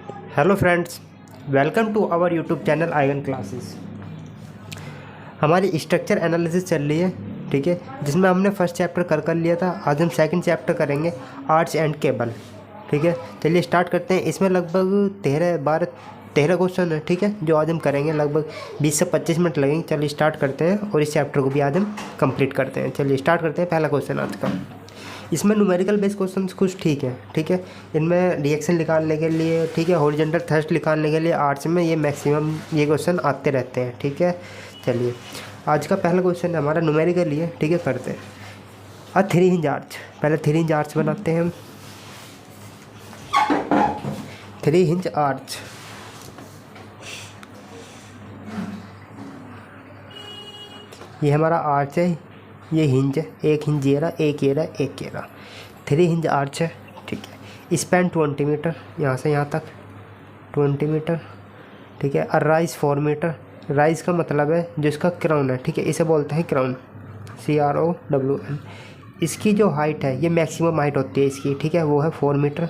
Hello friends, welcome to our YouTube channel Eigen classes. हमारी structure analysis चल रही है, ठीक है, जिसमें हमने फर्स्ट चैप्टर कर लिया था। आज हम सेकंड चैप्टर करेंगे, आर्च एंड केबल। ठीक है, चलिए स्टार्ट करते हैं। इसमें लगभग 13 क्वेश्चन है, ठीक है, जो आज हम करेंगे। लगभग 20 से 25 मिनट लगेंगे। चलिए स्टार्ट करते हैं और इस चैप्टर को भी आज हम कंप्लीट करते हैं। चलिए स्टार्ट करते हैं। पहला क्वेश्चन आज का, इसमें न्यूमेरिकल बेस्ड क्वेश्चन कुछ ठीक है, ठीक है। इनमें रिएक्शन निकालने के लिए, ठीक है, हॉरिजॉन्टल थ्रस्ट निकालने के लिए आर्च में ये मैक्सिमम ये क्वेश्चन आते रहते हैं, ठीक है। चलिए आज का पहला क्वेश्चन हमारा न्यूमेरिकल ही है, ठीक है, करते हैं। 3 इंच आर्च, पहले 3 इंच आर्च बनाते हैं हम। 3 इंच आर्च, ये हमारा आर्च है, ये हिंज है। एक हिंज ये रहा, एक ये रहा, एक ये रहा। 3 इंच आर्च है, ठीक है। स्पैन 20 मीटर, यहाँ से यहाँ तक 20 मीटर, ठीक है। और राइज 4 मीटर। राइज का मतलब है जो इसका क्राउन है, ठीक है, इसे बोलते हैं क्राउन, CROWN। इसकी जो हाइट है, ये मैक्सिमम हाइट होती है इसकी, ठीक है, वो है 4 metre.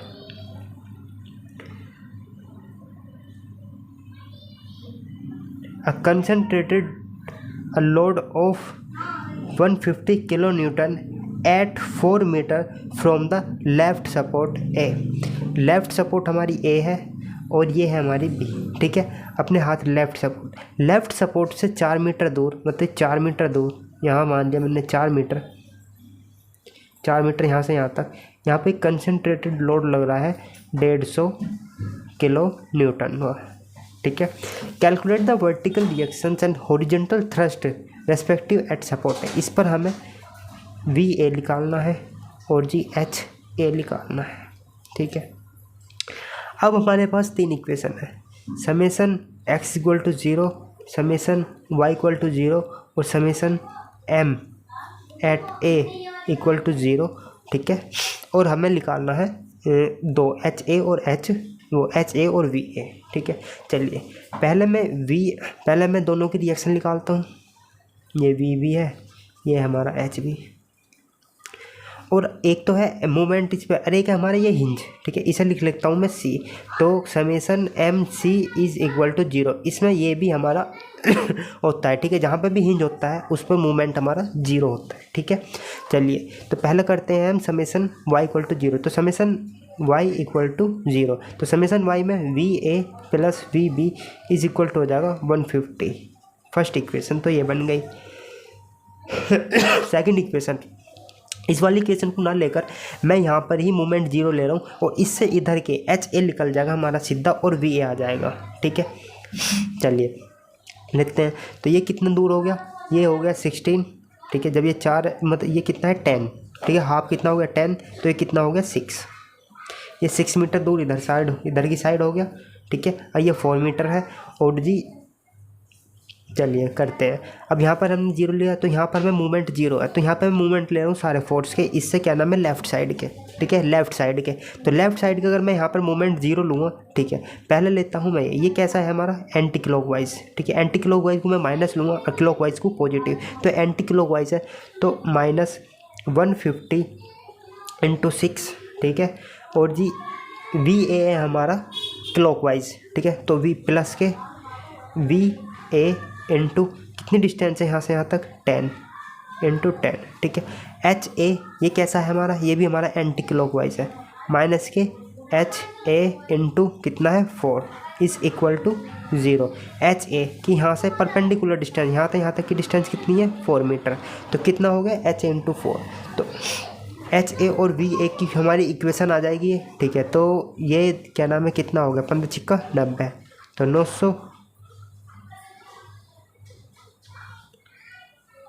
Concentrated load of 150 kilo newton at 4 metre from the left support A. Left support हमारी ए है और ये है हमारी बी, ठीक है। अपने हाथ लेफ्ट सपोर्ट से 4 मीटर दूर, मतलब 4 मीटर दूर, यहाँ मान लिया मैंने 4 मीटर यहाँ से यहाँ तक। यहाँ पे कंसनट्रेटेड लोड लग रहा है 150 किलो न्यूटन, ठीक है। Calculate the vertical reactions and horizontal thrust respective eight support है। इस पर हमें VA निकालना है और GHA निकालना है, ठीक है। अब हमारे पास 3 इक्वेशन है, summation x equal to 0, summation y equal to 0 और summation m at a equal to 0, ठीक है। और हमें निकालना है दो HA और HA और VA, ठीक है। चलिए पहले मैं दोनों की रिएक्शन निकालता हूँ। ये VB है, ये हमारा HB, और एक तो है मोमेंट इस पर, अरे एक है हमारा ये हिंज, ठीक है, इसे लिख लेता हूँ मैं C। तो summation MC is equal to 0, इसमें ये भी हमारा होता है, ठीक है। जहाँ पे भी हिंज होता है उस पर मोमेंट हमारा 0 होता है, ठीक है। चलिए तो पहले करते हैं हम समेसन y इक्वल टू 0। तो समेसन y इक्वल टू 0, तो समेसन y में VA plus VB is equal to हो जाएगा 150। फर्स्ट इक्वेशन तो ये बन गई। सेकंड इक्वेशन, इस वाली इक्वेशन को ना लेकर मैं यहाँ पर ही मोमेंट 0 ले रहा हूँ और इससे इधर के HA निकल जाएगा हमारा सीधा और VA आ जाएगा, ठीक है। चलिए लेते हैं। तो ये कितना दूर हो गया, ये हो गया 16, ठीक है। जब ये 4 मतलब ये कितना है 10, ठीक है। हाफ कितना हो गया 10, तो ये कितना हो गया 6। ये 6 मीटर दूर इधर की साइड हो गया, ठीक है। और ये 4 मीटर है और जी। चलिए करते हैं। अब यहाँ पर हमने 0 लिया, तो यहाँ पर मैं मूवमेंट 0 है, तो यहाँ पर मैं मूवमेंट ले रहा हूँ सारे फोर्स के। इससे क्या नाम है, लेफ्ट साइड के, ठीक है, लेफ्ट साइड के। तो लेफ्ट साइड के अगर मैं यहाँ पर मूवमेंट 0 लूँगा, ठीक है। पहले लेता हूँ मैं, ये कैसा है हमारा एंटी क्लॉकवाइज, ठीक है। एंटी क्लॉकवाइज को मैं माइनस लूँगा और क्लॉकवाइज को पॉजिटिव। तो एंटी क्लॉकवाइज है तो -150 × 6, ठीक है। और जी VA है हमारा क्लॉकवाइज, ठीक है। तो V प्लस के VA इंटू कितनी डिस्टेंस है यहाँ से यहाँ तक 10 × 10, ठीक है। HA ये कैसा है हमारा, ये भी हमारा एंटी क्लॉकवाइज है, माइनस के HA इंटू कितना है 4 इज इक्वल टू 0। HA की यहाँ से परपेंडिकुलर डिस्टेंस यहाँ तक की डिस्टेंस कितनी है 4 मीटर, तो कितना हो गया HA इंटू 4। तो HA और VA की हमारी इक्वेशन आ जाएगी, ठीक है। तो ये क्या नाम है, कितना हो गया 15 × 90, तो 900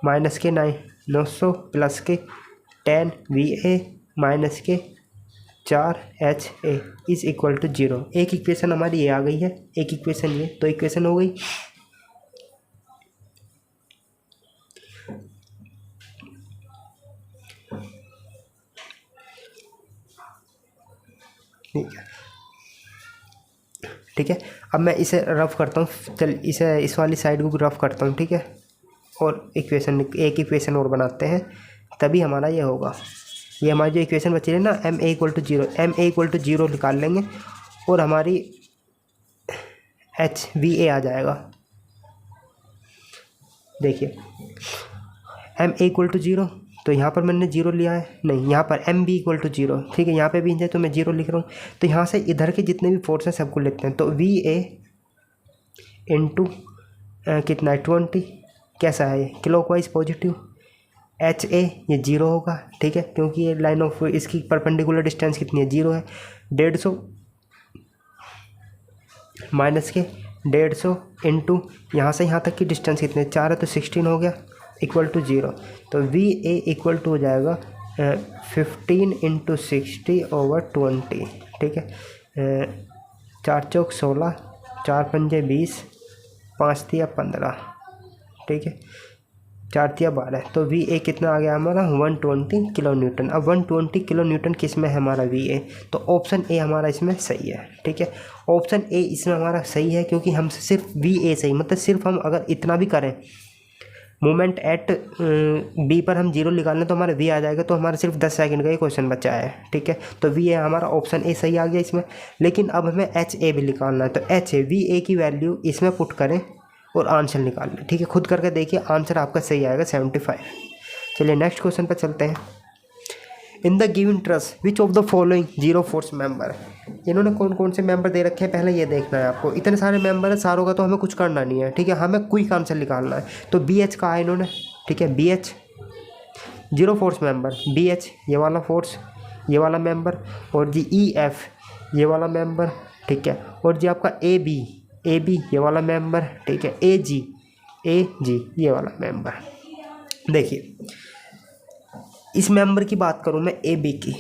माइनस के 900 प्लस के 10 VA माइनस के 4 HA इज इक्वल टू 0। एक इक्वेशन हमारी ये आ गई है, एक इक्वेशन ये, तो इक्वेशन हो गई। ठीक है। अब मैं इसे रफ करता हूँ। चल इसे इस वाली साइड को भी रफ करता हूँ, ठीक है। और एक इक्वेशन और बनाते हैं, तभी हमारा ये होगा। ये हमारी जो इक्वेशन बची है ना, MA = 0, MA = 0 निकाल लेंगे और हमारी एच वी ए आ जाएगा। देखिए M A equal to zero, तो यहाँ पर मैंने जीरो लिया है, नहीं यहाँ पर M B equal to zero, ठीक है, यहाँ पे भी हिंज है तो मैं जीरो लिख रहा हूँ। तो यहाँ से इधर के जितने भी फोर्स हैं सबको लेते हैं, तो वी ए इंटू कितना है 20, कैसा है ये क्लॉकवाइज पॉजिटिव, एच ए ये जीरो होगा, ठीक है, क्योंकि ये लाइन ऑफ इसकी परपेंडिकुलर डिस्टेंस कितनी है, जीरो है। 150 माइनस के 150 इंटू यहाँ से यहाँ तक की डिस्टेंस कितनी है, 4 है तो 16 हो गया, इक्वल टू जीरो। तो वी ए इक्वल टू हो जाएगा 15 इंटू 60/20, ठीक है, 4 चौक 16, 4 पंजे 20, 5 तिया 15, ठीक है, 4 तिया 12, तो वी ए कितना आ गया हमारा 120 किलो न्यूटन। अब 120 किलो न्यूटन किस में है हमारा वी ए, तो ऑप्शन ए हमारा इसमें सही है, ठीक है, ऑप्शन ए इसमें हमारा सही है, क्योंकि हम सिर्फ वी ए सही, मतलब सिर्फ हम अगर इतना भी करें मोमेंट एट बी पर हम जीरो निकाल लें तो हमारा वी आ जाएगा, तो हमारा सिर्फ 10 सेकंड का ही क्वेश्चन बचा है, ठीक है, तो वी ए हमारा ऑप्शन ए सही आ गया इसमें। लेकिन अब हमें एच ए भी निकालना है, तो एच ए वी ए की वैल्यू इसमें पुट करें और आंसर निकाल लें, ठीक है, खुद करके देखिए आंसर आपका सही आएगा 75। चलिए नेक्स्ट क्वेश्चन पर चलते हैं। In the given trust which of the following zero force member, इन्होंने कौन कौन से मेंबर दे रखे हैं पहले ये देखना है आपको। इतने सारे मेंबर है, सारों का तो हमें कुछ करना नहीं है, ठीक है, हमें क्विक आंसर निकालना है। तो बी एच का है इन्होंने, ठीक है, B H zero force member, B H ये वाला फोर्स ये वाला मेंबर, और जी ई एफ ये वाला मेंबर, ठीक है, और जी आपका ए बी ये वाला मेंबर, ठीक है, ए जी ये वाला मेंबर। देखिए इस मेंबर की बात करूँ मैं ए बी की,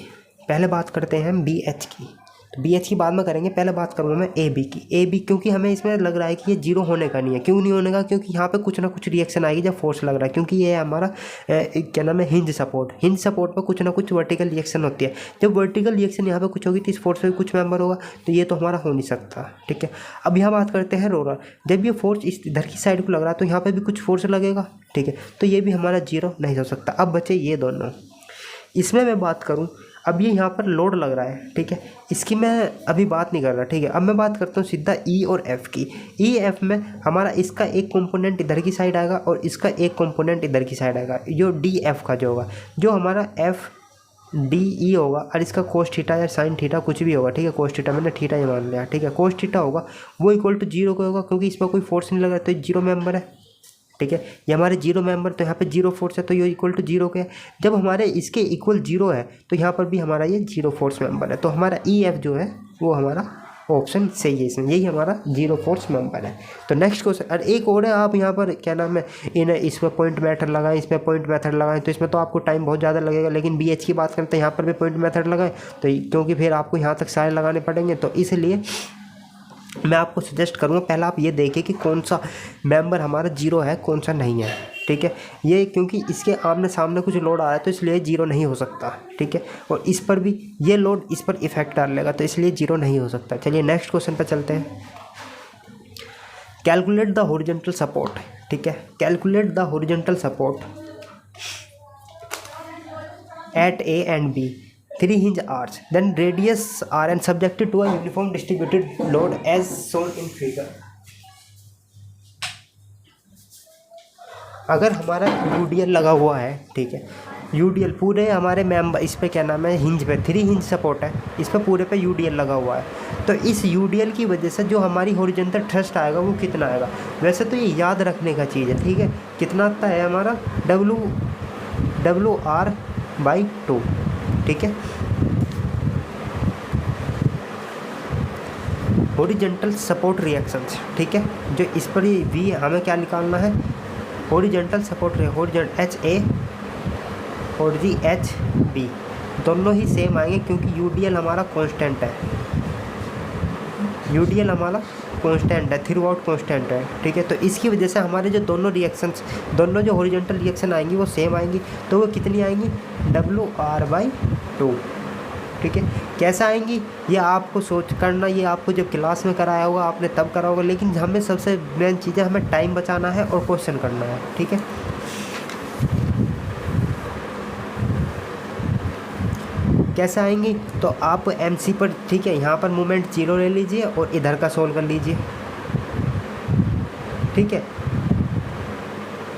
पहले बात करते हैं बी एच की, तो बी एच की बाद में करेंगे, पहले बात करूँगा मैं ए बी की। ए बी क्योंकि हमें इसमें लग रहा है कि ये जीरो होने का नहीं है, क्यों नहीं होने का, क्योंकि यहाँ पे कुछ ना कुछ रिएक्शन आएगी जब फोर्स लग रहा है, क्योंकि ये हमारा क्या नाम है हिंज सपोर्ट पर कुछ ना कुछ वर्टिकल रिएक्शन होती है। जब वर्टिकल रिएक्शन यहाँ पे कुछ होगी तो इस फोर्स पे भी कुछ मेंबर होगा, तो ये तो हमारा हो नहीं सकता, ठीक है। अब यहाँ बात करते हैं रोलर, जब ये फोर्स इस इधर की साइड को लग रहा है तो यहाँ पर भी कुछ फोर्स लगेगा, ठीक है, तो ये भी हमारा जीरो नहीं हो सकता। अब बचे ये दोनों, इसमें मैं बात करूं, अब ये यहाँ पर लोड लग रहा है, ठीक है, इसकी मैं अभी बात नहीं कर रहा, ठीक है। अब मैं बात करता हूँ सीधा ई और एफ़ की। ई एफ में हमारा इसका एक कंपोनेंट इधर की साइड आएगा और इसका एक कंपोनेंट इधर की साइड आएगा, जो डी एफ का जो होगा, जो हमारा एफ डी ई होगा, और इसका कोस थीटा या साइन थीटा कुछ भी होगा, ठीक है, कोस थीटा मैंने थीटा ही मान लिया, ठीक है, कोस थीटा होगा वो इक्वल टू जीरो का होगा, क्योंकि इसमें कोई फोर्स नहीं लग रहा, तो जीरो मेंबर है, ठीक है, ये हमारे जीरो मेंबर, तो यहाँ पे जीरो फोर्स है तो ये इक्वल टू जीरो के है। जब हमारे इसके इक्वल जीरो है तो यहाँ पर भी हमारा ये जीरो फोर्स मेंबर है, तो हमारा ई एफ जो है वो हमारा ऑप्शन सही है, इसमें यही हमारा जीरो फोर्स मेंबर है। तो नेक्स्ट क्वेश्चन, और एक और है, आप यहाँ पर क्या नाम है इसमें पॉइंट मेथड लगाएं, इसमें पॉइंट मेथड लगाएं, तो इसमें तो आपको टाइम बहुत ज़्यादा लगेगा, लेकिन बी एच की बात करते हैं यहाँ पर भी पॉइंट मेथड लगाएं, तो क्योंकि फिर आपको यहाँ तक सारे लगाने पड़ेंगे, तो इसलिए मैं आपको सजेस्ट करूँगा पहला आप ये देखिए कि कौन सा मेंबर हमारा जीरो है कौन सा नहीं है, ठीक है, ये क्योंकि इसके आमने सामने कुछ लोड आ रहा है तो इसलिए जीरो नहीं हो सकता, ठीक है, और इस पर भी ये लोड इस पर इफेक्ट डाल लेगा, तो इसलिए जीरो नहीं हो सकता। चलिए नेक्स्ट क्वेश्चन पर चलते हैं। कैलकुलेट द हॉरिजॉन्टल सपोर्ट, ठीक है, calculate the horizontal support at A and B 3 hinge arch, then radius r and subjected to a uniform distributed load as shown in figure। अगर हमारा यूडीएल लगा हुआ है, ठीक है, यूडीएल पूरे हमारे मेंबर इस पे क्या नाम है हिंज पे 3 hinge सपोर्ट है, इस पे पूरे पे यूडीएल लगा हुआ है, तो इस यूडीएल की वजह से जो हमारी हॉरिजॉन्टल थ्रस्ट आएगा वो कितना आएगा। वैसे तो ये याद रखने का चीज़ है, ठीक है, कितना आता है हमारा WR/2, ठीक है, हॉरिजॉन्टल सपोर्ट रिएक्शंस, ठीक है, जो इस पर ये वी हमें क्या निकालना है, horizontal support horizontal H A और जी एच बी दोनों ही सेम आएंगे, क्योंकि यूडीएल हमारा कांस्टेंट है, यूडीएल हमारा कांस्टेंट है, थ्रू आउट कांस्टेंट है, ठीक है, तो इसकी वजह से हमारे जो दोनों जो हॉरिजॉन्टल रिएक्शन आएंगी वो सेम आएंगी, तो वो कितनी आएंगी WR/2, ठीक है। कैसा आएंगी ये आपको सोच करना, ये आपको जब क्लास में कराया होगा आपने तब करा होगा, लेकिन हमें सबसे मेन चीज़ है हमें टाइम बचाना है और क्वेश्चन करना है, ठीक है। कैसे आएंगी, तो आप एमसी पर, ठीक है, यहाँ पर मोमेंट जीरो ले लीजिए और इधर का सोल्व कर लीजिए, ठीक है।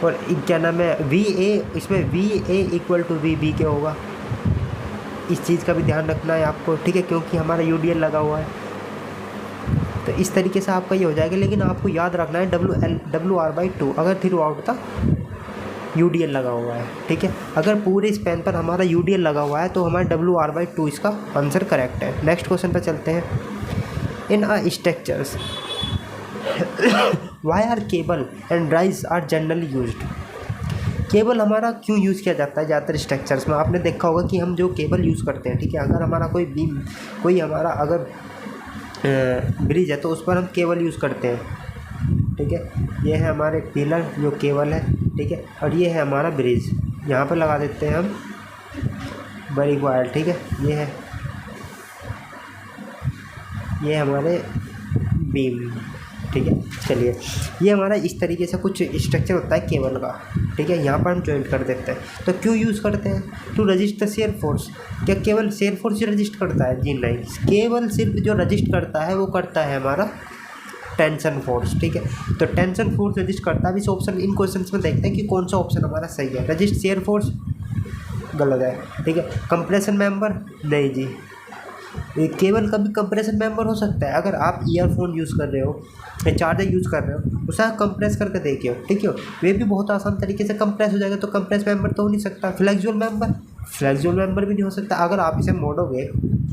और क्या नाम है, वी ए, इसमें V A equal to V B के होगा, इस चीज़ का भी ध्यान रखना है आपको, ठीक है, क्योंकि हमारा यूडीएल लगा हुआ है। तो इस तरीके से आपका ये हो जाएगा, लेकिन आपको याद रखना है WR/2 अगर थ्रू आउट था यूडीएल लगा हुआ है, ठीक है। अगर पूरे स्पैन पर हमारा यूडीएल लगा हुआ है तो हमारा WR/2 इसका आंसर करेक्ट है। नेक्स्ट क्वेश्चन पर चलते हैं। In a structures wire cable and drives are generally used. Cable हमारा क्यों यूज़ किया जाता है ज़्यादातर स्ट्रक्चर्स में? आपने देखा होगा कि हम जो केबल यूज़ करते हैं, ठीक है, अगर हमारा कोई बीम, कोई हमारा अगर ब्रिज है तो उस पर हम केबल यूज़ करते हैं, ठीक है। ये है हमारे पिलर जो केबल है, ठीक है, और ये है हमारा ब्रिज, यहाँ पर लगा देते हैं हम बड़ी वायर, ठीक है। ये हमारे बीम, ठीक है। चलिए, ये हमारा इस तरीके से कुछ स्ट्रक्चर होता है केबल का, ठीक है, यहाँ पर हम जॉइंट कर देते हैं। तो क्यों यूज़ करते हैं? To resist the shear force. क्या केवल शेयर फोर्स ही रजिस्ट करता है? जी नहीं, केवल सिर्फ जो रजिस्ट करता है वो करता है हमारा टेंशन फोर्स, ठीक है। तो टेंशन फोर्स रजिस्ट करता है। इस ऑप्शन, इन क्वेश्चंस में देखते हैं कि कौन सा ऑप्शन हमारा सही है। रजिस्ट शेयर फोर्स गलत है, ठीक है। कंप्रेशन मेंबर नहीं जी, केबल का भी कंप्रेशन मेंबर हो सकता है। अगर आप ईयरफोन यूज़ कर रहे हो या चार्जर यूज़ कर रहे हो, उसे आप कंप्रेस करके देखिए, ठीक है, वे भी बहुत आसान तरीके से कंप्रेस हो जाएगा। तो कंप्रेस मेंबर तो हो नहीं सकता। फ्लेक्जुअल मेंबर भी नहीं हो सकता। अगर आप इसे मोड़ोगे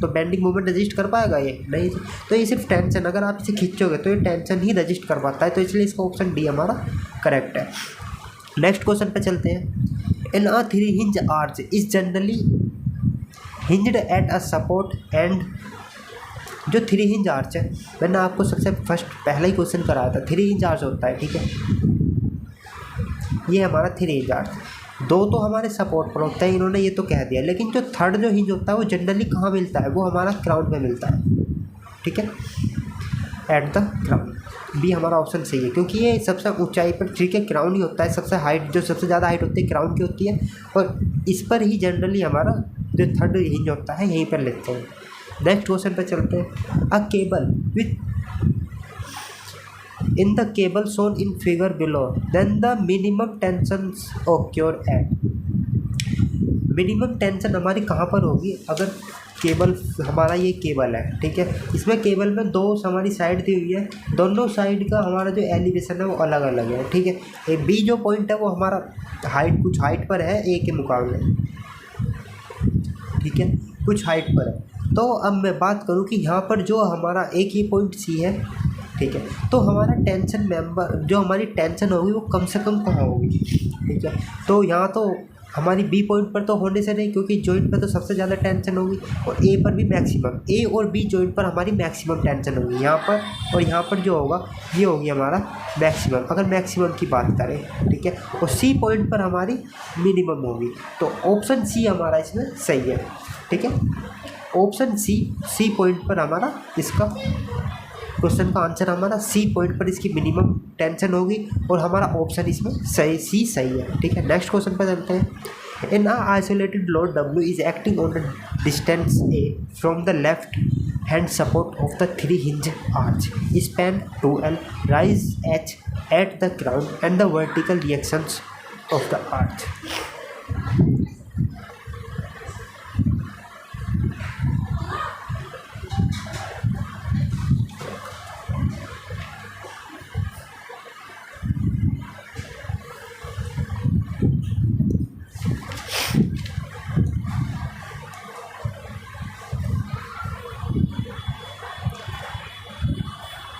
तो बेंडिंग मूवमेंट रजिस्ट कर पाएगा? ये नहीं। तो ये सिर्फ टेंशन, अगर आप इसे खींचोगे तो ये टेंशन ही रजिस्ट कर पाता है। तो इसलिए इसका ऑप्शन डी हमारा करेक्ट है। नेक्स्ट क्वेश्चन पे चलते हैं। In a 3 hinge arch is generally hinged at a support and. जो 3 हिंज आर्च है, मैंने आपको सबसे फर्स्ट पहला ही क्वेश्चन कराया था, 3 हिंज आर्च होता है, ठीक है। ये हमारा 3 हिंज आर्च, 2 तो हमारे सपोर्ट पर होता है, इन्होंने ये तो कह दिया। लेकिन जो थर्ड जो हिंज होता है वो जनरली कहाँ मिलता है? वो हमारा क्राउन में मिलता है, ठीक है, एट द क्राउन। बी हमारा ऑप्शन सही है, क्योंकि ये सबसे ऊंचाई पर, ठीक है, क्राउन ही होता है। सबसे हाइट, जो सबसे ज़्यादा हाइट होती है क्राउन की होती है, और इस पर ही जनरली हमारा जो थर्ड हिंज होता है यहीं पर लेते हैं। नेक्स्ट क्वेश्चन पे चलते हैं। A cable with in the cable shown in figure below, then the minimum tension occur at. Minimum tension हमारी कहाँ पर होगी? अगर केबल, हमारा ये केबल है, ठीक है, इसमें केबल में 2 हमारी साइड दी हुई है, दोनों साइड का हमारा जो एलिवेशन है वो अलग अलग है, ठीक है। ए बी जो पॉइंट है वो हमारा हाइट, कुछ हाइट पर है ए के मुकाबले, ठीक है, कुछ हाइट पर है। तो अब मैं बात करूं कि यहाँ पर जो हमारा एक ही पॉइंट सी है, ठीक है, तो हमारा टेंशन मेंबर, जो हमारी टेंशन होगी वो कम से कम कहाँ होगी, ठीक है। तो यहाँ तो हमारी बी पॉइंट पर तो होने से नहीं, क्योंकि जॉइंट पर तो सबसे ज़्यादा टेंशन होगी, और ए पर भी मैक्सिमम, ए और बी जॉइंट पर हमारी मैक्सिमम टेंशन होगी यहाँ पर, और यहाँ पर जो होगा ये होगी हमारा मैक्सिमम, अगर मैक्सिमम की बात करें, ठीक है। और सी पॉइंट पर हमारी मिनिमम होगी। तो ऑप्शन सी हमारा इसमें सही है, ठीक है। ऑप्शन सी पॉइंट पर हमारा इसका क्वेश्चन का आंसर हमारा सी पॉइंट पर इसकी मिनिमम टेंशन होगी, और हमारा ऑप्शन इसमें सही है, ठीक है। नेक्स्ट क्वेश्चन पर चलते हैं। In a isolated load W is acting on the distance A from the left hand support of the 3 hinge arch, span 2L, rise H at the ground and the vertical reactions of the arch.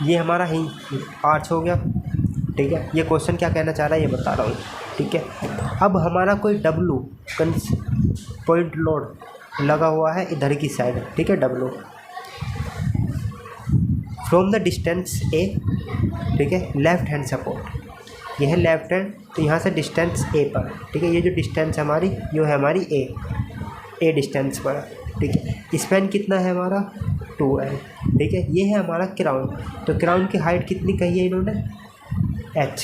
ये हमारा ही arch हो गया, ठीक है। ये question क्या कहना चाह रहा है ये बता रहा हूँ, ठीक है। अब हमारा कोई W पॉइंट लोड लगा हुआ है इधर की साइड, ठीक है, W from the distance A, ठीक है, लेफ्ट हैंड सपोर्ट, ये है लेफ्ट हैंड, तो यहाँ से डिस्टेंस A पर, ठीक है, ये जो डिस्टेंस हमारी जो है हमारी A डिस्टेंस पर, ठीक है। स्पैन कितना है हमारा 2L, ठीक है। ये है हमारा क्राउन, तो क्राउन की हाइट कितनी कही है इन्होंने? H,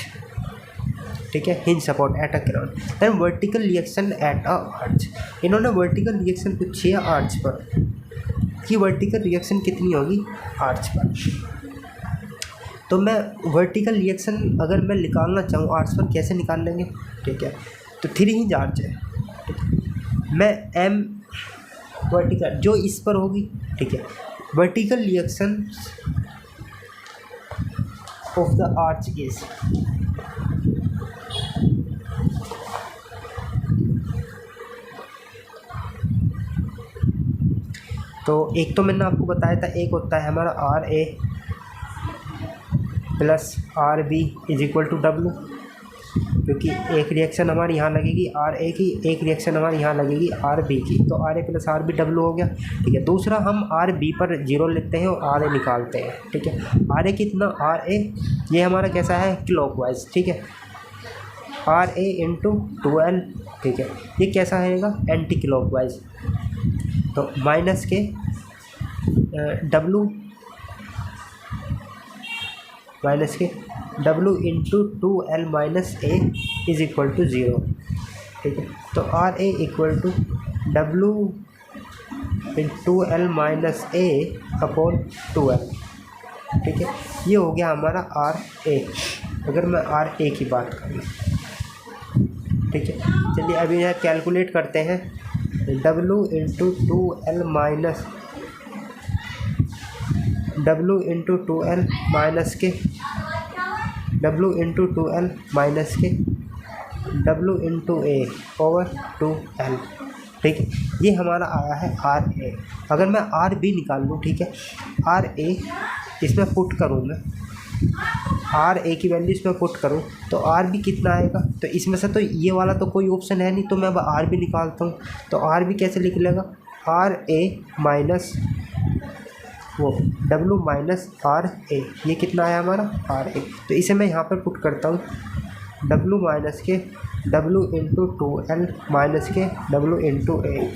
ठीक है, hinge support at a crown. Then vertical reaction at a arch, इन्होंने वर्टिकल रिएक्शन पूछी है आर्च पर, कि वर्टिकल रिएक्शन कितनी होगी आर्च पर। तो मैं वर्टिकल रिएक्शन अगर मैं निकालना चाहूँ आर्ट्स पर कैसे निकाल लेंगे, ठीक है। तो 3 इंच आर्च है, ठीक है। मैं एम वर्टिकल जो इस पर होगी, ठीक है, vertical reaction of the arch is, तो एक तो मैंने आपको बताया था, एक होता है हमारा R A plus R B is equal to W, क्योंकि एक रिएक्शन हमारी यहाँ लगेगी आर ए की, एक रिएक्शन हमारी यहाँ लगेगी आर बी की, तो R A plus R B W हो गया, ठीक है। दूसरा हम आर बी पर 0 लेते हैं और आर ए निकालते हैं, ठीक है। आर ए कितना, आर ए ये हमारा कैसा है क्लॉकवाइज, ठीक है, आर ए इंटू 12, ठीक है। ये कैसा रहेगा एंटी क्लॉकवाइज, तो माइनस के डब्लू माइनस के W into 2L minus A is equal to 0, ठीक है। तो R A equal to W into 2L minus A upon 2L, ठीक है। ये हो गया हमारा आर ए, अगर मैं आर ए की बात करूँ, ठीक है। चलिए अभी यह कैलकुलेट करते हैं, W into 2L minus W into 2L minus के डब्लू इंटू 2L माइनस के डब्लू इंटू ए ओवर 2L, ठीक है। ये हमारा आया है आर ए। अगर मैं आर बी निकाल लूँ, ठीक है, आर ए इसमें पुट करूँ मैं, आर ए की वैल्यू इसमें पुट करूँ तो आर बी कितना आएगा, तो इसमें से तो ये वाला तो कोई ऑप्शन है नहीं, तो मैं अब आर बी निकालता हूँ। तो आर बी कैसे लिख लेगा, आर ए माइनस वो डब्लू माइनस आर ए, ये कितना आया हमारा आर ए। तो इसे मैं यहाँ पर पुट करता हूँ, डब्लू माइनस के डब्लू इंटू 2L माइनस के डब्लू इंटू ए,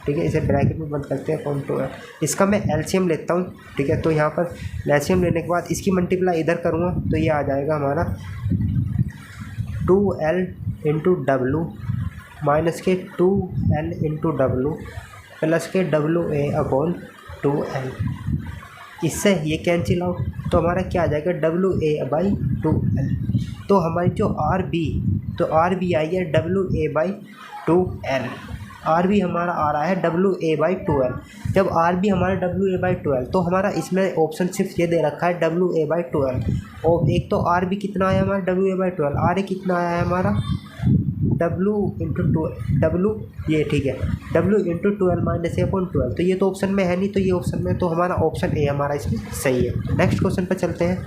ठीक है। इसे ब्रैकेट में बंद करते हैं अपॉन 2L। इसका मैं एलसीएम लेता हूँ, ठीक है। तो यहाँ पर एलसीएम लेने के बाद इसकी मल्टीप्लाई इधर करूँगा तो ये आ जाएगा हमारा 2L इंटू डब्लू माइनस के 2L इंटू डब्लू प्लस के डब्लू ए अपॉन 2L। इससे ये कैंसिल आउट, तो हमारा क्या आ जाएगा डब्लू ए बाई 2L। तो हमारी जो आर बी, तो आर बी आई है W A by 2L, R B हमारा आ रहा है डब्लू ए बाई 2L। जब आर बी हमारा डब्लू ए बाई 2L, तो हमारा इसमें ऑप्शन सिर्फ ये दे रखा है डब्लू ए बाई 2L। और एक तो आर बी कितना आया हमारा W A by 2L, R A कितना आया है हमारा डब्लू इंटू 2 डब्लू, ये ठीक है, W into 2L minus A upon 2L। तो ये तो ऑप्शन में है नहीं, तो ये ऑप्शन में, तो हमारा ऑप्शन ए हमारा इसमें सही है। नेक्स्ट क्वेश्चन पर चलते हैं।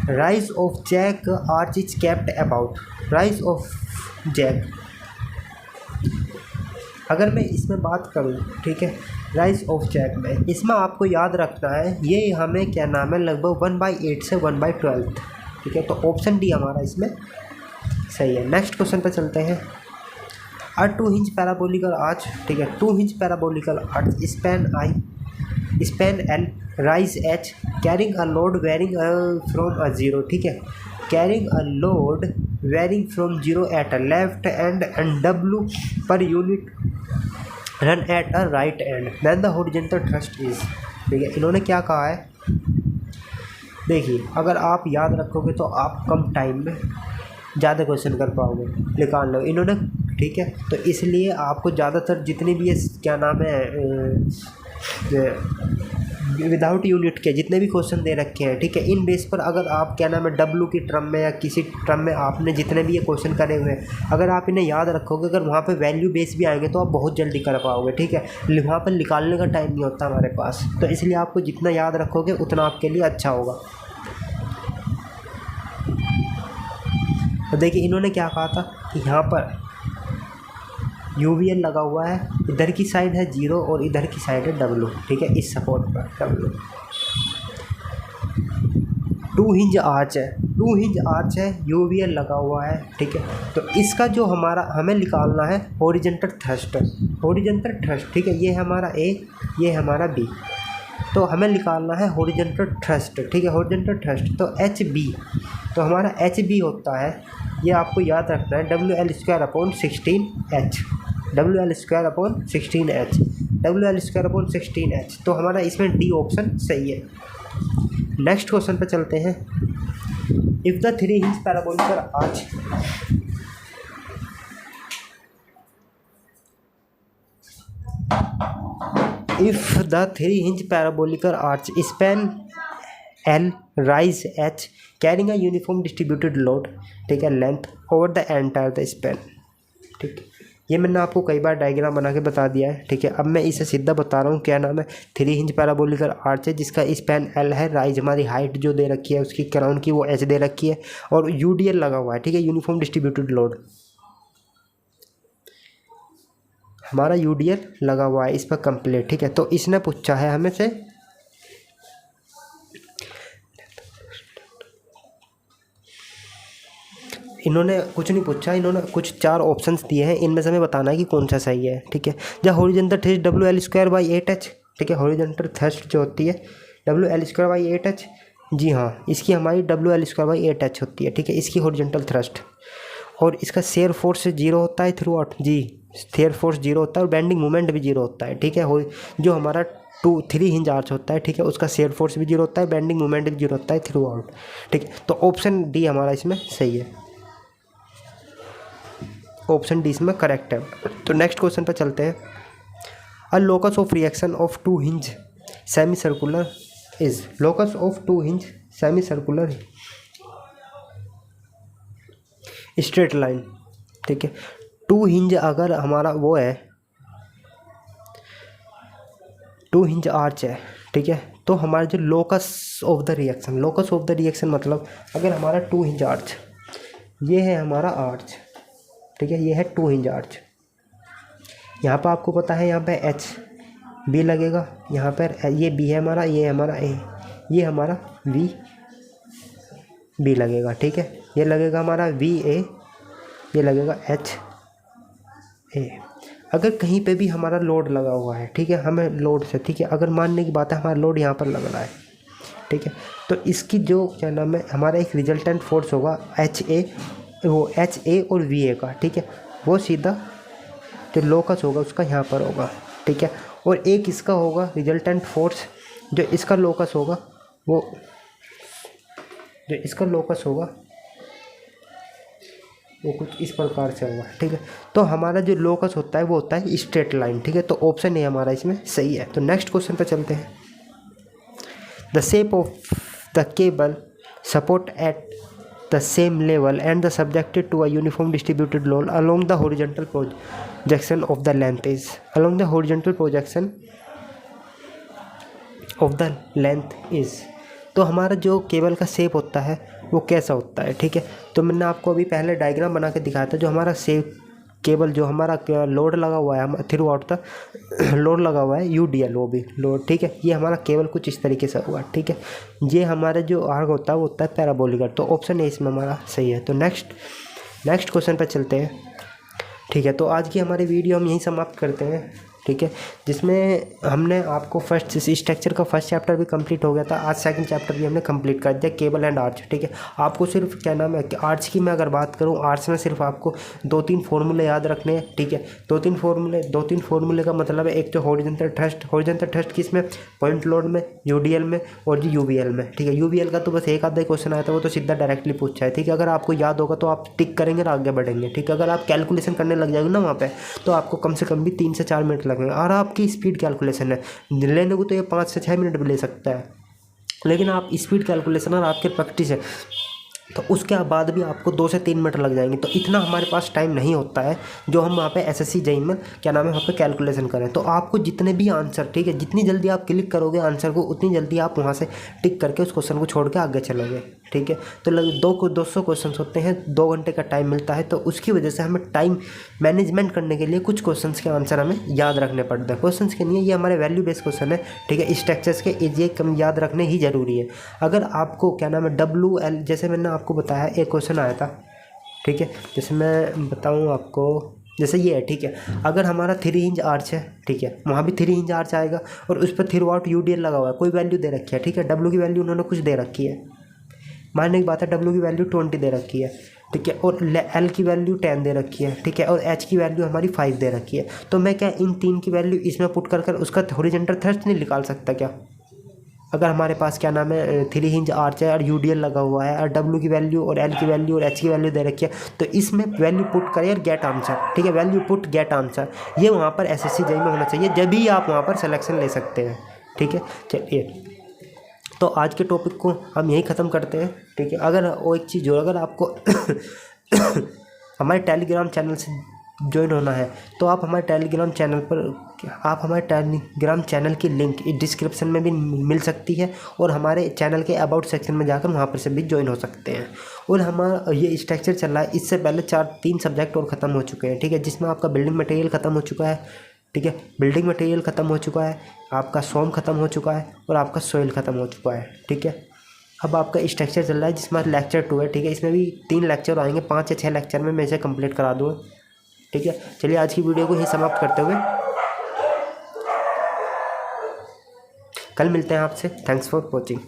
Rise of jack arch is kept about, rise of jack अगर मैं इसमें बात करूँ, ठीक है, राइज ऑफ जैक में, इसमें आपको याद रखना है ये हमें क्या नाम है लगभग 1/8 से 1/12, ठीक है। तो ऑप्शन डी हमारा इसमें सही है। नेक्स्ट क्वेश्चन पर चलते हैं। अ 2 इंच पैराबोलिकल आर्च, ठीक है, 2 inch parabolical arch span I span L rise H carrying a load varying from a 0, ठीक है, carrying a load varying from 0 at a left end W per unit run at a right end then the horizontal thrust is, ठीक है। इन्होंने क्या कहा है, देखिए अगर आप याद रखोगे तो आप कम टाइम में ज़्यादा क्वेश्चन कर पाओगे, निकाल लो इन्होंने, ठीक है। तो इसलिए आपको ज़्यादातर जितने भी ये क्या नाम है विदाउट यूनिट के जितने भी क्वेश्चन दे रखे हैं, ठीक है, इन बेस पर अगर आप क्या नाम है डब्लू की टर्म में या किसी टर्म में आपने जितने भी ये क्वेश्चन करे हुए हैं, अगर आप इन्हें याद रखोगे, अगर वहाँ पे वैल्यू बेस भी आएंगे तो आप बहुत जल्दी कर पाओगे, ठीक है। वहाँ पर निकालने का टाइम नहीं होता हमारे पास, तो इसलिए आपको जितना याद रखोगे उतना आपके लिए अच्छा होगा। तो देखिए इन्होंने क्या कहा था कि यहाँ पर यूवीएल लगा हुआ है, इधर की साइड है 0 और इधर की साइड है डब्लू, ठीक है, इस सपोर्ट पर डब्लू। 2 हिंज आर्च है, 2 हिंज आर्च है, यूवीएल लगा हुआ है, ठीक है। तो इसका जो हमारा हमें निकालना है हॉरिजॉन्टल थ्रस्ट, हॉरिजॉन्टल थ्रस्ट, ठीक है, ये हमारा ए, ये हमारा बी, तो हमें निकालना है हॉरिजॉन्टल थ्रस्ट, ठीक है, हॉरिजॉन्टल थ्रस्ट। तो एच बी, तो हमारा एच बी होता है, ये आपको याद रखना है WL² upon 16H, WL² upon 16H, WL² upon 16H। तो हमारा इसमें डी ऑप्शन सही है। नेक्स्ट क्वेश्चन पे चलते हैं। If the three hinge parabolic arch if the three hinge parabolic arch span L, rise H, carrying a uniform distributed load, ठीक है, length over the entire the span, ठीक है। ये मैंने आपको कई बार डायग्राम बना के बता दिया है, ठीक है। अब मैं इसे सीधा बता रहा हूँ। क्या नाम है? थ्री हिंज पैराबोलिक आर्च है जिसका स्पैन L है, राइज हमारी हाइट जो दे रखी है उसकी क्राउन की वो H दे रखी है, और UDL लगा हुआ है, ठीक है, यूनिफॉर्म डिस्ट्रीब्यूटेड लोड। हमारा UDL लगा हुआ है इस पर कंप्लीट, ठीक है। तो इसने पूछा है हमें से इन्होंने कुछ नहीं पूछा, इन्होंने कुछ 4 ऑप्शंस दिए हैं, इनमें से हमें बताना है कि कौन सा सही है, ठीक है। जहाँ हॉरिजॉन्टल थ्रस्ट WL²/8H, ठीक है, हॉरिजॉन्टल थ्रस्ट जो होती है WL²/8H, जी हाँ, इसकी हमारी WL²/8H होती है, ठीक है, इसकी हॉरिजॉन्टल थ्रस्ट। और इसका शेयर फोर्स 0 होता है थ्रू आउट, जी, शेयर फोर्स 0 होता है और बेंडिंग मोमेंट भी 0 होता है, ठीक है। जो हमारा थ्री हिंज आर्च होता है, ठीक है, उसका शेयर फोर्स भी 0 होता है, बेंडिंग मोमेंट भी 0 होता है थ्रू आउट, ठीक है। तो ऑप्शन डी हमारा इसमें सही है, ऑप्शन डी इसमें करेक्ट है। तो नेक्स्ट क्वेश्चन पर चलते हैं। A locus of reaction of two hinge semi circular is, locus of two hinge semi circular straight line, ठीक है। टू हिंज अगर हमारा वो है, टू हिंज आर्च है, ठीक है, तो हमारा जो locus of the reaction, locus of the reaction मतलब अगर हमारा टू हिंज आर्च, ये है हमारा आर्च, ठीक है, ये है टू हिंज आर्च। यहाँ पर आपको पता है यहाँ पे H B लगेगा, यहाँ पर ये B है हमारा, ये हमारा A, ये हमारा V B लगेगा, ठीक है। ये लगेगा हमारा VA, ये लगेगा HA। अगर कहीं पे भी हमारा लोड लगा हुआ है, ठीक है, हमें लोड से, ठीक है, अगर मानने की बात है हमारा लोड यहाँ पर लग रहा है, ठीक है, तो इसकी जो क्या नाम है हमारा एक रिजल्टेंट फोर्स होगा HA, वो HA और VA का, ठीक है, वो सीधा जो लोकस होगा उसका यहाँ पर होगा, ठीक है। और एक इसका होगा रिजल्टेंट फोर्स, जो इसका लोकस होगा वो, जो इसका लोकस होगा वो कुछ इस प्रकार से होगा, ठीक है। तो हमारा जो लोकस होता है वो होता है स्ट्रेट लाइन, ठीक है। तो ऑप्शन ए हमारा इसमें सही है। तो नेक्स्ट क्वेश्चन पर चलते हैं। The shape of the cable support at the same level and the subjected to a uniform distributed load along the horizontal projection of the length is, along the horizontal projection of the length is। तो हमारा जो cable का shape होता है वो कैसा होता है, ठीक है। तो मैंने आपको अभी पहले डायग्राम बना के दिखाया था। जो हमारा शेप केबल, जो हमारा लोड लगा हुआ है, हम थ्रू आउट तक लोड लगा हुआ है UDL, वो भी लोड, ठीक है। ये हमारा केबल कुछ इस तरीके से हुआ, ठीक है। ये हमारा जो आर्क होता है वो होता है पैराबोलिक। तो ऑप्शन ए इसमें हमारा सही है। तो नेक्स्ट क्वेश्चन पर चलते हैं, ठीक है। तो आज की हमारी वीडियो हम यहीं समाप्त करते हैं, ठीक है, जिसमें हमने आपको फर्स्ट स्ट्रक्चर का फर्स्ट चैप्टर भी कंप्लीट हो गया था। आज सेकंड चैप्टर भी हमने कंप्लीट कर दिया, केबल एंड आर्च, ठीक है। आपको सिर्फ क्या नाम है कि आर्च की मैं अगर बात करूं, आर्च में सिर्फ आपको 2-3 फार्मूले याद रखने हैं, ठीक है। 2-3 फार्मूले का मतलब है, एक तो हॉरिजॉन्टल थ्रस्ट किस में, पॉइंट लोड में, UDL में, और जी UVL में, ठीक है। UVL का तो बस एक आधा क्वेश्चन आया था, वो तो सीधा डायरेक्टली पूछा है, ठीक है। अगर आपको याद होगा तो आप टिक करेंगे और आगे बढ़ेंगे, ठीक है। अगर आप कैलकुलेशन करने लग जाएंगे ना वहाँ पर, तो आपको कम से कम भी 3 से 4 मिनट लगेंगे। और आपकी स्पीड कैलकुलेशन है, लेने को तो ये 5 से 6 मिनट भी ले सकता है, लेकिन आप स्पीड कैलकुलेशन और आपके प्रैक्टिस है तो उसके बाद भी आपको 2 से 3 मिनट लग जाएंगे। तो इतना हमारे पास टाइम नहीं होता है जो हम वहाँ पे SSC JEE में क्या नाम है वहाँ पे कैलकुलेशन करें। तो आपको जितने भी आंसर, ठीक है, जितनी जल्दी आप क्लिक करोगे आंसर को, उतनी जल्दी आप वहाँ से टिक करके उस क्वेश्चन को छोड़ के आगे चलोगे, ठीक है। तो 200 क्वेश्चन होते हैं, 2 घंटे का टाइम मिलता है, तो उसकी वजह से हमें टाइम मैनेजमेंट करने के लिए कुछ क्वेश्चन के आंसर हमें याद रखने पड़ते हैं। क्वेश्चन के नहीं, ये हमारे वैल्यू बेस्ड क्वेश्चन है, ठीक है। स्ट्रक्चर्स के ये कम याद रखने ही जरूरी है। अगर आपको क्या नाम है WL, जैसे मैंने आपको बताया एक क्वेश्चन आया था, ठीक है, जैसे मैं बताऊँ आपको, जैसे ये है, ठीक है। अगर हमारा 3 इंच आर्च है, ठीक है, वहाँ भी 3 इंच आर्च आएगा और उस पर थ्रू आउट UDL लगा हुआ है, कोई वैल्यू दे रखी है, ठीक है। W की वैल्यू उन्होंने कुछ दे रखी है, मानने की बात है, W की वैल्यू 20 दे रखी है, ठीक है, और L की वैल्यू 10 दे रखी है, ठीक है, और H की वैल्यू हमारी 5 दे रखी है। तो मैं क्या इन 3 की वैल्यू इसमें पुट कर उसका हॉरिजॉन्टल थ्रस्ट नहीं निकाल सकता क्या? अगर हमारे पास क्या नाम है 3 हिंज आर्च है और यूडीएल लगा हुआ है और डब्ल्यू की वैल्यू और एल की वैल्यू और एच की वैल्यू दे रखी है, तो इसमें वैल्यू पुट करें और गेट आंसर, ठीक है, वैल्यू पुट गेट आंसर, ये वहाँ पर एसएससी जेईई में होना चाहिए, जब भी आप वहाँ पर सिलेक्शन ले सकते हैं, ठीक है। चलिए, तो आज के टॉपिक को हम यहीं ख़त्म करते हैं, ठीक है। अगर वो एक चीज़ हो, अगर आपको हमारे टेलीग्राम चैनल से ज्वाइन होना है तो आप हमारे टेलीग्राम चैनल पर, आप हमारे टेलीग्राम चैनल की लिंक डिस्क्रिप्शन में भी मिल सकती है और हमारे चैनल के अबाउट सेक्शन में जाकर वहाँ पर से भी ज्वाइन हो सकते हैं। और हमारा ये स्ट्रक्चर चल रहा है, इससे पहले 3 सब्जेक्ट और ख़त्म हो चुके हैं, ठीक है, जिसमें आपका बिल्डिंग मटेरियल ख़त्म हो चुका है, ठीक है, बिल्डिंग मटेरियल ख़त्म हो चुका है, आपका सोम ख़त्म हो चुका है और आपका सोइल ख़त्म हो चुका है, ठीक है। अब आपका स्ट्रक्चर चल रहा है जिसमें लेक्चर 2 है, ठीक है, इसमें भी 3 लेक्चर आएंगे, 5 या 6 लेक्चर में मैं इसे कंप्लीट करा दूँगा, ठीक है। चलिए आज की वीडियो को ही समाप्त करते हुए कल मिलते हैं आपसे। Thanks for watching.